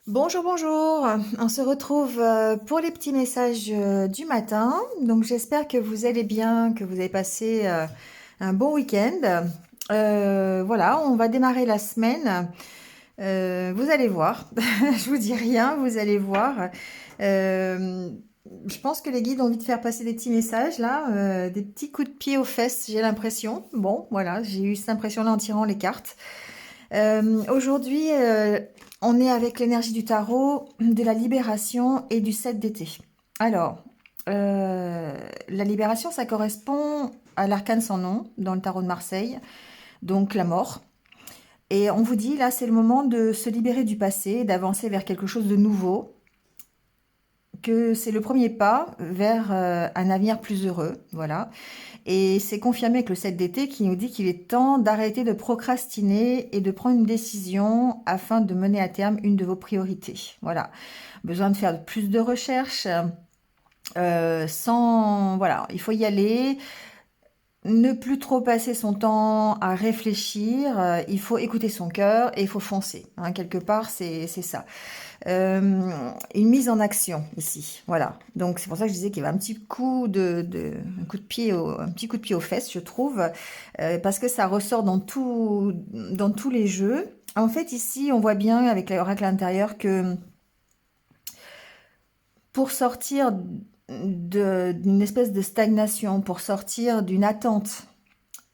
Bonjour, bonjour. On se retrouve pour les petits messages du matin. Donc j'espère que vous allez bien, que vous avez passé un bon week-end. Voilà, on va démarrer la semaine. Vous allez voir. Je vous dis rien, vous allez voir. Euh, je pense que les guides ont envie de faire passer des petits messages là, des petits coups de pied aux fesses, j'ai l'impression. Bon, voilà, j'ai eu cette impression-là en tirant les cartes. Aujourd'hui, on est avec l'énergie du tarot, de la libération et du 7 d'été. Alors, la libération, ça correspond à l'arcane sans nom dans le tarot de Marseille, donc la mort. Et on vous dit, là, c'est le moment de se libérer du passé, d'avancer vers quelque chose de nouveau, que c'est le premier pas vers un avenir plus heureux, voilà. Et c'est confirmé avec le 7 d'été qui nous dit qu'il est temps d'arrêter de procrastiner et de prendre une décision afin de mener à terme une de vos priorités. Voilà. Besoin de faire plus de recherches, sans... Voilà, il faut y aller. Ne plus trop passer son temps à réfléchir, il faut écouter son cœur et il faut foncer. Hein, quelque part, c'est ça. Une mise en action ici, voilà. Donc c'est pour ça que je disais qu'il y avait un petit coup un coup de pied un petit coup de pied aux fesses, je trouve, parce que ça ressort dans tous les jeux. En fait, ici, on voit bien avec l'oracle intérieur que pour sortir d'une espèce de stagnation, pour sortir d'une attente.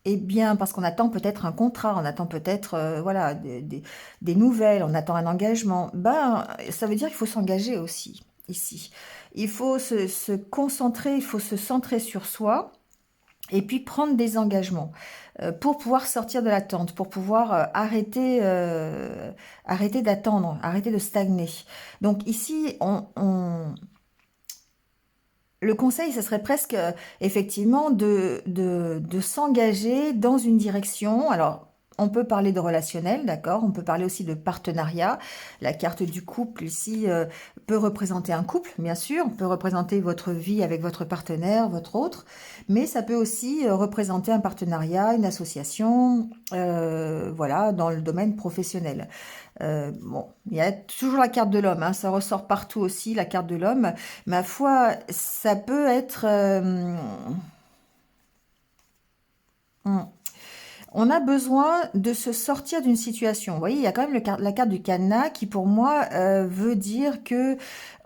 Eh bien, parce qu'on attend peut-être un contrat, on attend peut-être voilà, des nouvelles, on attend un engagement. Ben, ça veut dire qu'il faut s'engager aussi, ici. Il faut se concentrer, il faut se centrer sur soi et puis prendre des engagements pour pouvoir sortir de l'attente, pour pouvoir arrêter d'attendre, arrêter de stagner. Donc ici, le conseil, ce serait presque effectivement de s'engager dans une direction. Alors, on peut parler de relationnel, d'accord? On peut parler aussi de partenariat. La carte du couple ici peut représenter un couple, bien sûr. On peut représenter votre vie avec votre partenaire, votre autre. Mais ça peut aussi représenter un partenariat, une association, voilà, dans le domaine professionnel. Bon, il y a toujours la carte de l'homme, hein, ça ressort partout aussi, la carte de l'homme. Ma foi, ça peut être... hmm, on a besoin de se sortir d'une situation. Vous voyez, il y a quand même la carte du cadenas qui, pour moi, veut dire que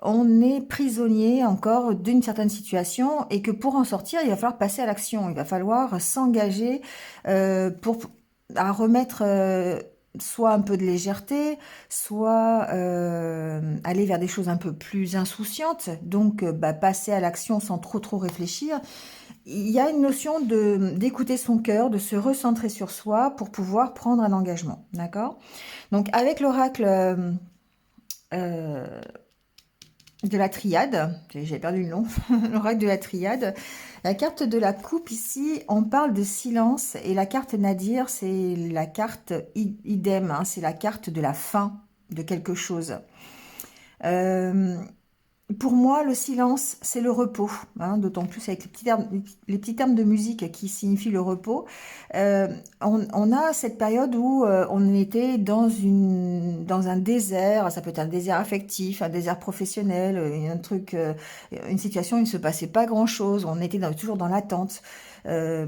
on est prisonnier encore d'une certaine situation et que pour en sortir, il va falloir passer à l'action. Il va falloir s'engager pour à remettre soit un peu de légèreté, soit aller vers des choses un peu plus insouciantes. Donc, bah, passer à l'action sans trop réfléchir. Il y a une notion de d'écouter son cœur, de se recentrer sur soi pour pouvoir prendre un engagement, d'accord? Donc avec l'oracle euh, de la triade, j'ai perdu le nom, l'oracle de la triade, la carte de la coupe ici, on parle de silence et la carte Nadir, c'est la carte idem, hein, c'est la carte de la fin de quelque chose. Euh, Pour moi, le silence, c'est le repos, hein, d'autant plus avec les petits termes de musique qui signifient le repos. Euh, on a cette période où on était dans un désert, ça peut être un désert affectif, un désert professionnel, une situation où il ne se passait pas grand-chose, on était toujours dans l'attente. Euh,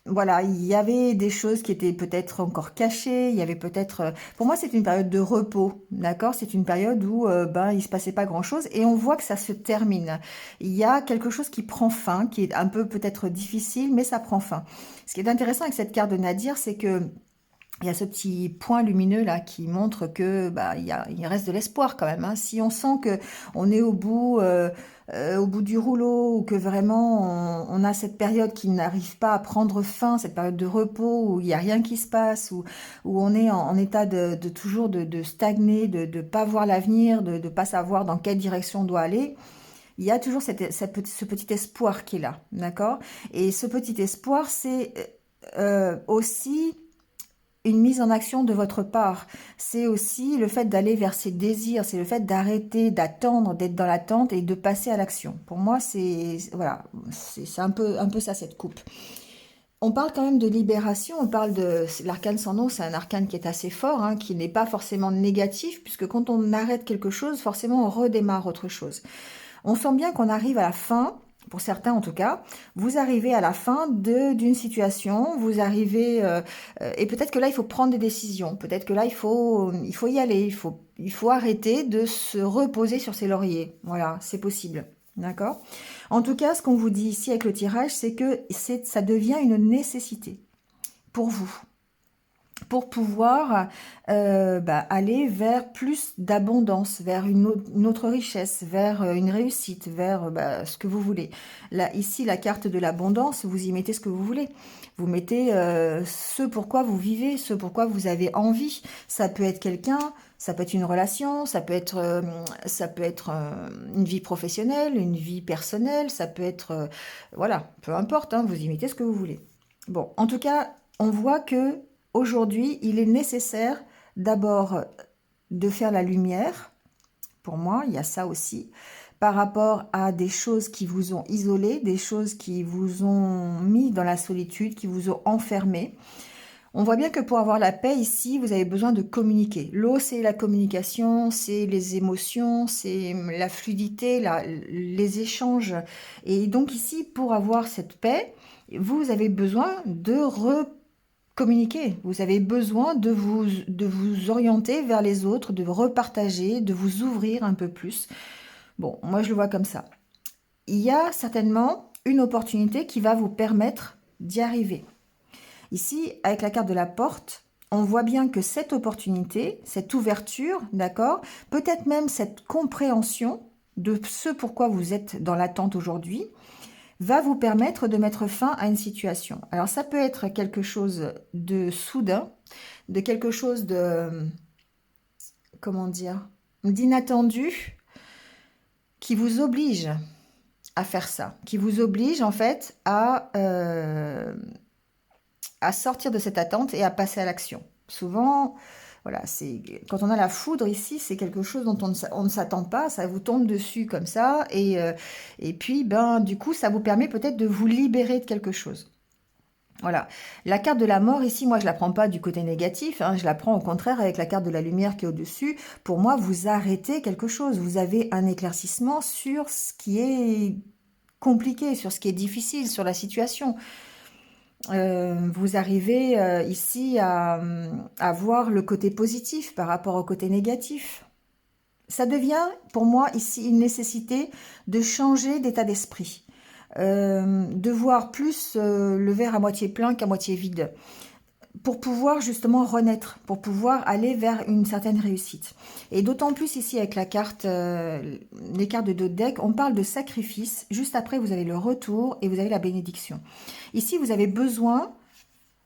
voilà, il y avait des choses qui étaient peut-être encore cachées, il y avait peut-être... Pour moi, c'est une période de repos, d'accord? C'est une période où ben, il se passait pas grand-chose et on voit que ça se termine. Il y a quelque chose qui prend fin, qui est un peu peut-être difficile, mais ça prend fin. Ce qui est intéressant avec cette carte de Nadir, c'est que il y a ce petit point lumineux là qui montre que bah il reste de l'espoir quand même, hein. Si on sent que on est au bout du rouleau ou que vraiment on a cette période qui n'arrive pas à prendre fin, cette période de repos où il n'y a rien qui se passe, où on est en état de toujours de stagner, de pas voir l'avenir, de pas savoir dans quelle direction on doit aller. Il y a toujours ce petit espoir qui est là, d'accord? Et ce petit espoir, c'est aussi une mise en action de votre part. C'est aussi le fait d'aller vers ses désirs, c'est le fait d'arrêter d'attendre, d'être dans l'attente et de passer à l'action. Pour moi, c'est voilà, c'est un peu ça cette coupe. On parle quand même de libération, on parle de l'arcane sans nom, c'est un arcane qui est assez fort, hein, qui n'est pas forcément négatif, puisque quand on arrête quelque chose, forcément on redémarre autre chose. On sent bien qu'on arrive à la fin, pour certains en tout cas, vous arrivez à la fin d'une situation, vous arrivez, et peut-être que là il faut prendre des décisions, peut-être que là il faut y aller, il faut arrêter de se reposer sur ses lauriers. Voilà, c'est possible. D'accord? En tout cas, ce qu'on vous dit ici avec le tirage, c'est que ça devient une nécessité pour vous, pour pouvoir aller vers plus d'abondance, vers une autre richesse, vers une réussite, vers ce que vous voulez. Là, ici, la carte de l'abondance, vous y mettez ce que vous voulez. Vous mettez ce pourquoi vous vivez, ce pourquoi vous avez envie. Ça peut être quelqu'un, ça peut être une relation, ça peut être une vie professionnelle, une vie personnelle, ça peut être... voilà, peu importe, hein, vous y mettez ce que vous voulez. Bon, en tout cas, on voit que aujourd'hui, il est nécessaire d'abord de faire la lumière. Pour moi, il y a ça aussi. Par rapport à des choses qui vous ont isolé, des choses qui vous ont mis dans la solitude, qui vous ont enfermé. On voit bien que pour avoir la paix ici, vous avez besoin de communiquer. L'eau, c'est la communication, c'est les émotions, c'est la fluidité, les échanges. Et donc ici, pour avoir cette paix, vous avez besoin de communiquer. Vous avez besoin de vous orienter vers les autres, de repartager, de vous ouvrir un peu plus. Bon, moi je le vois comme ça. Il y a certainement une opportunité qui va vous permettre d'y arriver. Ici, avec la carte de la porte, on voit bien que cette opportunité, cette ouverture, d'accord, peut-être même cette compréhension de ce pourquoi vous êtes dans l'attente aujourd'hui, va vous permettre de mettre fin à une situation. Alors ça peut être quelque chose de soudain, de quelque chose de, comment dire, d'inattendu, qui vous oblige à faire ça, qui vous oblige en fait à sortir de cette attente et à passer à l'action. Souvent, voilà, c'est quand on a la foudre ici, c'est quelque chose dont on ne s'attend pas, ça vous tombe dessus comme ça, et puis du coup, ça vous permet peut-être de vous libérer de quelque chose. Voilà. La carte de la mort ici, moi je la prends pas du côté négatif, hein, je la prends au contraire avec la carte de la lumière qui est au-dessus. Pour moi, vous arrêtez quelque chose, vous avez un éclaircissement sur ce qui est compliqué, sur ce qui est difficile, sur la situation. Vous arrivez ici à voir le côté positif par rapport au côté négatif. Ça devient pour moi ici une nécessité de changer d'état d'esprit, de voir plus le verre à moitié plein qu'à moitié vide, pour pouvoir justement renaître, pour pouvoir aller vers une certaine réussite. Et d'autant plus ici avec la carte, les cartes de dos de deck, on parle de sacrifice. Juste après, vous avez le retour et vous avez la bénédiction. Ici, vous avez besoin...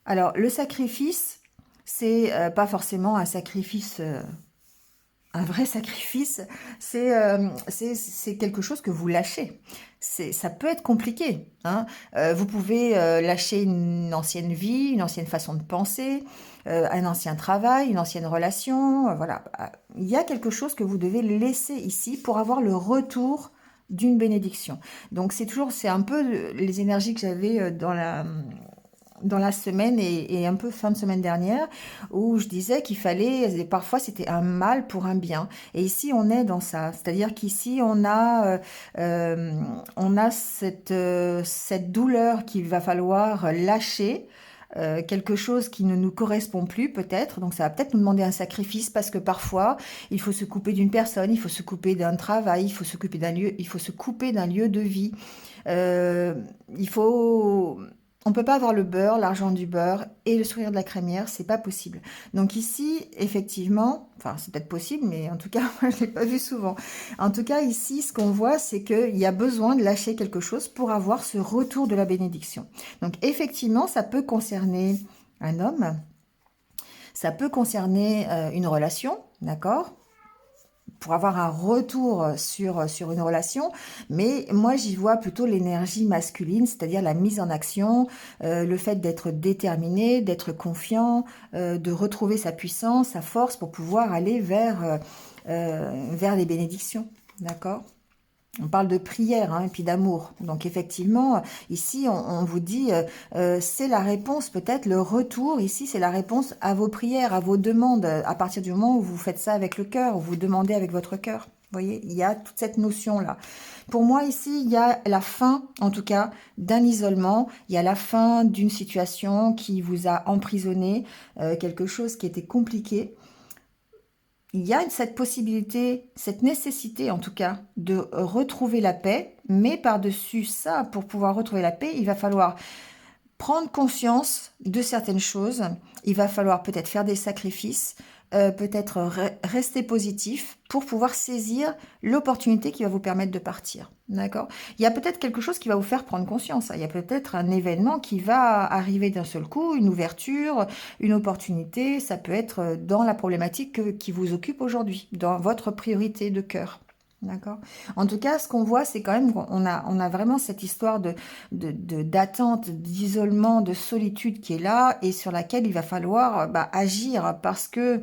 Alors, le sacrifice, c'est pas forcément un sacrifice... un vrai sacrifice, c'est quelque chose que vous lâchez. Ça peut être compliqué, hein. Vous pouvez lâcher une ancienne vie, une ancienne façon de penser, un ancien travail, une ancienne relation. Voilà, il y a quelque chose que vous devez laisser ici pour avoir le retour d'une bénédiction. Donc c'est un peu les énergies que j'avais dans la semaine et un peu fin de semaine dernière, où je disais qu'il fallait, parfois c'était un mal pour un bien. Et ici, on est dans ça. C'est-à-dire qu'ici, on a cette douleur qu'il va falloir lâcher, quelque chose qui ne nous correspond plus peut-être, donc ça va peut-être nous demander un sacrifice parce que parfois il faut se couper d'une personne, il faut se couper d'un travail, il faut se couper d'un lieu, il faut se couper d'un lieu de vie. Il faut... On ne peut pas avoir le beurre, l'argent du beurre et le sourire de la crémière, c'est pas possible. Donc ici, effectivement, enfin c'est peut-être possible, mais en tout cas, moi je l'ai pas vu souvent. En tout cas, ici, ce qu'on voit, c'est qu'il y a besoin de lâcher quelque chose pour avoir ce retour de la bénédiction. Donc effectivement, ça peut concerner un homme, ça peut concerner une relation, d'accord ? Pour avoir un retour sur une relation, mais moi j'y vois plutôt l'énergie masculine, c'est-à-dire la mise en action, le fait d'être déterminé, d'être confiant, de retrouver sa puissance, sa force pour pouvoir aller vers les bénédictions, d'accord ? On parle de prière, hein, et puis d'amour. Donc effectivement, ici, on vous dit, c'est la réponse, peut-être le retour. Ici, c'est la réponse à vos prières, à vos demandes. À partir du moment où vous faites ça avec le cœur, où vous demandez avec votre cœur. Vous voyez, il y a toute cette notion-là. Pour moi, ici, il y a la fin, en tout cas, d'un isolement. Il y a la fin d'une situation qui vous a emprisonné, quelque chose qui était compliqué. Il y a cette possibilité, cette nécessité en tout cas, de retrouver la paix, mais par-dessus ça, pour pouvoir retrouver la paix, il va falloir prendre conscience de certaines choses, il va falloir peut-être faire des sacrifices, peut-être rester positif pour pouvoir saisir l'opportunité qui va vous permettre de partir. D'accord? Il y a peut-être quelque chose qui va vous faire prendre conscience, hein. Il y a peut-être un événement qui va arriver d'un seul coup, une ouverture, une opportunité. Ça peut être dans la problématique qui vous occupe aujourd'hui, dans votre priorité de cœur. D'accord. En tout cas, ce qu'on voit, c'est quand même qu'on a vraiment cette histoire d'attente, d'isolement, de solitude qui est là et sur laquelle il va falloir agir parce que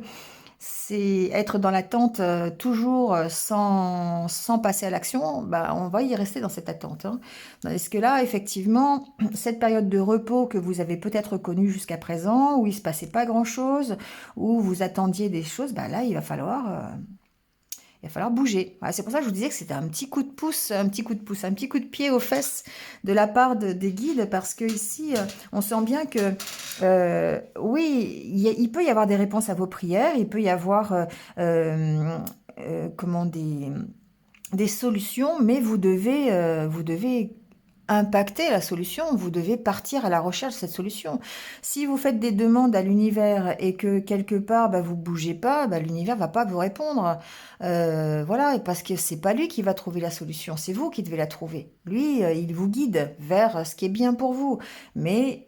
c'est être dans l'attente toujours sans passer à l'action, on va y rester dans cette attente, hein. Est-ce que là, effectivement, cette période de repos que vous avez peut-être connue jusqu'à présent, où il se passait pas grand-chose, où vous attendiez des choses, là, il va falloir bouger. Voilà, c'est pour ça que je vous disais que c'était un petit coup de pouce, un petit coup de pouce, un petit coup de pied aux fesses de la part des guides, parce que ici, on sent bien que, oui, il peut y avoir des réponses à vos prières, il peut y avoir, comment des solutions, mais vous devez impacter la solution, vous devez partir à la recherche de cette solution. Si vous faites des demandes à l'univers et que quelque part vous bougez pas, l'univers va pas vous répondre. Voilà, et parce que c'est pas lui qui va trouver la solution, c'est vous qui devez la trouver. Lui, il vous guide vers ce qui est bien pour vous. Mais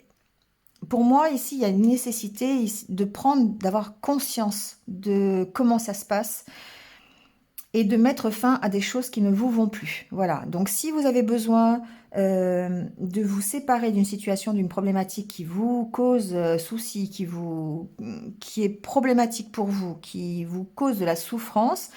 pour moi, ici, il y a une nécessité d'avoir conscience de comment ça se passe et de mettre fin à des choses qui ne vous vont plus. Voilà. Donc, si vous avez besoin de vous séparer d'une situation, d'une problématique qui vous cause souci, qui est problématique pour vous, qui vous cause de la souffrance,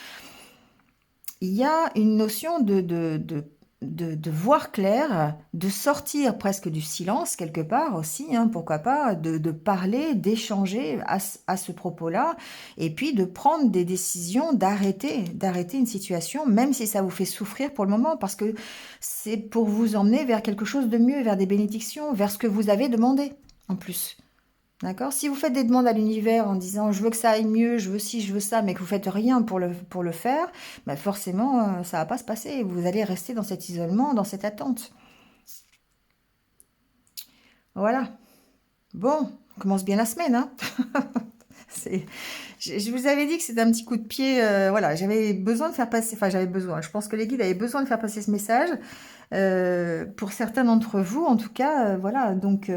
il y a une notion de voir clair, de sortir presque du silence quelque part aussi, hein, pourquoi pas, de parler, d'échanger à ce propos-là, et puis de prendre des décisions, d'arrêter une situation, même si ça vous fait souffrir pour le moment, parce que c'est pour vous emmener vers quelque chose de mieux, vers des bénédictions, vers ce que vous avez demandé en plus. D'accord? Si vous faites des demandes à l'univers en disant je veux que ça aille mieux, je veux ci, je veux ça, mais que vous faites rien pour le faire, forcément, ça va pas se passer. Vous allez rester dans cet isolement, dans cette attente. Voilà. Bon, on commence bien la semaine, hein? C'est, je vous avais dit que c'était un petit coup de pied. Voilà, j'avais besoin de faire passer. Enfin, j'avais besoin. Je pense que les guides avaient besoin de faire passer ce message. Pour certains d'entre vous, en tout cas, voilà. Donc.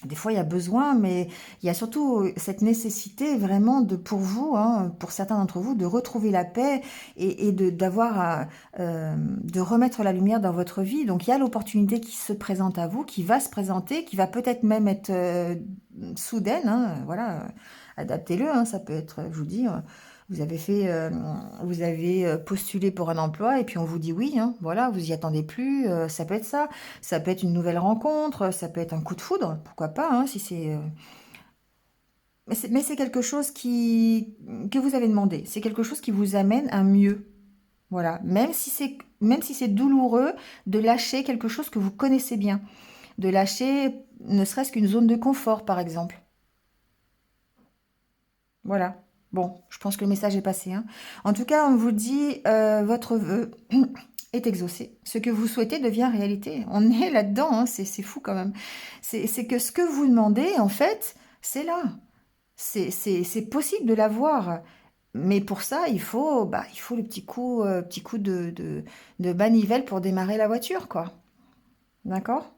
Des fois, il y a besoin, mais il y a surtout cette nécessité vraiment pour vous, hein, pour certains d'entre vous, de retrouver la paix et de remettre la lumière dans votre vie. Donc, il y a l'opportunité qui se présente à vous, qui va se présenter, qui va peut-être même être soudaine, hein, voilà. Adaptez-le, hein, ça peut être, je vous dis, vous avez postulé pour un emploi et puis on vous dit oui, hein, voilà, vous y attendez plus, ça peut être ça. Ça peut être une nouvelle rencontre, ça peut être un coup de foudre, pourquoi pas, hein, si c'est. Mais c'est quelque chose que vous avez demandé. C'est quelque chose qui vous amène à mieux. Voilà. Même si c'est douloureux de lâcher quelque chose que vous connaissez bien. De lâcher ne serait-ce qu'une zone de confort, par exemple. Voilà. Bon, je pense que le message est passé, hein. En tout cas, on vous dit, votre vœu est exaucé. Ce que vous souhaitez devient réalité. On est là-dedans, hein, c'est fou quand même. C'est que ce que vous demandez, en fait, c'est là. C'est possible de l'avoir. Mais pour ça, il faut le petit coup de manivelle pour démarrer la voiture, quoi. D'accord?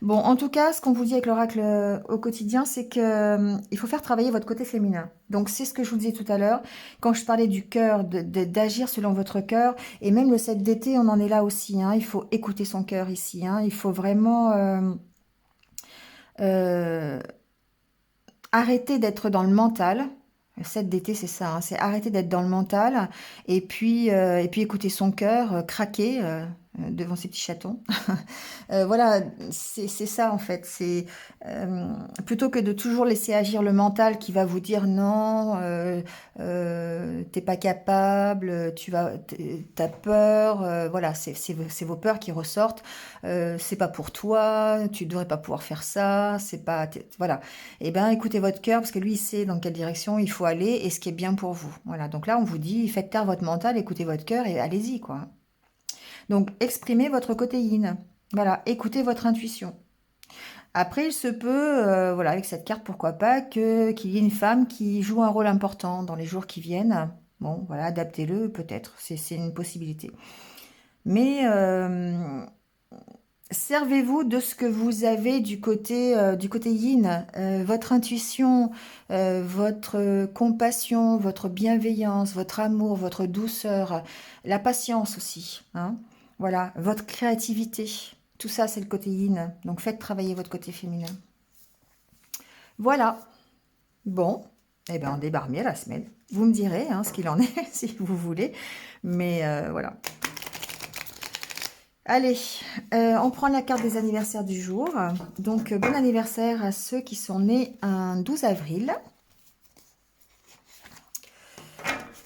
Bon, en tout cas, ce qu'on vous dit avec l'oracle au quotidien, c'est que il faut faire travailler votre côté féminin. Donc, c'est ce que je vous disais tout à l'heure, quand je parlais du cœur, d'agir selon votre cœur, et même le 7 d'été, on en est là aussi, hein. Il faut écouter son cœur ici, hein. Il faut vraiment euh, arrêter d'être dans le mental. Le 7 d'été, c'est ça, hein, c'est arrêter d'être dans le mental et puis écouter son cœur craquer devant ses petits chatons. Voilà, c'est ça en fait. C'est plutôt que de toujours laisser agir le mental qui va vous dire non, t'es pas capable, t'as peur. Voilà, c'est vos peurs qui ressortent. C'est pas pour toi, tu devrais pas pouvoir faire ça. C'est pas, voilà. Eh ben, écoutez votre cœur parce que lui, il sait dans quelle direction il faut aller et ce qui est bien pour vous. Voilà. Donc là, on vous dit, faites taire votre mental, écoutez votre cœur et allez-y, quoi. Donc, exprimez votre côté yin. Voilà, écoutez votre intuition. Après, il se peut, voilà, avec cette carte, pourquoi pas, qu'il y ait une femme qui joue un rôle important dans les jours qui viennent. Bon, voilà, adaptez-le peut-être, c'est une possibilité. Mais servez-vous de ce que vous avez du côté yin, votre intuition, votre compassion, votre bienveillance, votre amour, votre douceur, la patience aussi, hein. Voilà, votre créativité. Tout ça, c'est le côté yin. Donc, faites travailler votre côté féminin. Voilà. Bon, eh ben, on débarre bien la semaine. Vous me direz hein, ce qu'il en est, si vous voulez. Mais voilà. Allez, on prend la carte des anniversaires du jour. Donc, bon anniversaire à ceux qui sont nés un 12 avril.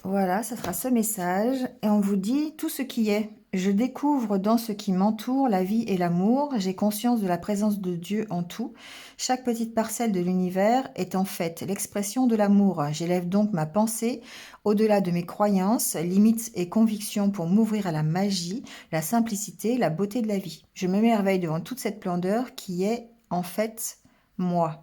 Voilà, ça sera ce message. Et on vous dit tout ce qui est. Je découvre dans ce qui m'entoure la vie et l'amour. J'ai conscience de la présence de Dieu en tout. Chaque petite parcelle de l'univers est en fait l'expression de l'amour. J'élève donc ma pensée au-delà de mes croyances, limites et convictions pour m'ouvrir à la magie, la simplicité, la beauté de la vie. Je m'émerveille devant toute cette splendeur qui est en fait moi.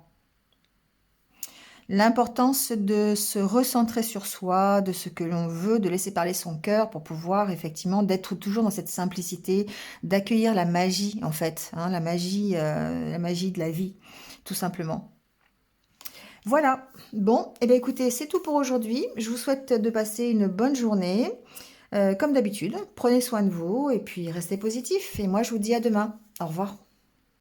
L'importance de se recentrer sur soi, de ce que l'on veut, de laisser parler son cœur pour pouvoir effectivement d'être toujours dans cette simplicité, d'accueillir la magie en fait, hein, la magie de la vie, tout simplement. Voilà, bon, et bien écoutez, c'est tout pour aujourd'hui. Je vous souhaite de passer une bonne journée. Comme d'habitude, prenez soin de vous et puis restez positif. Et moi, je vous dis à demain. Au revoir.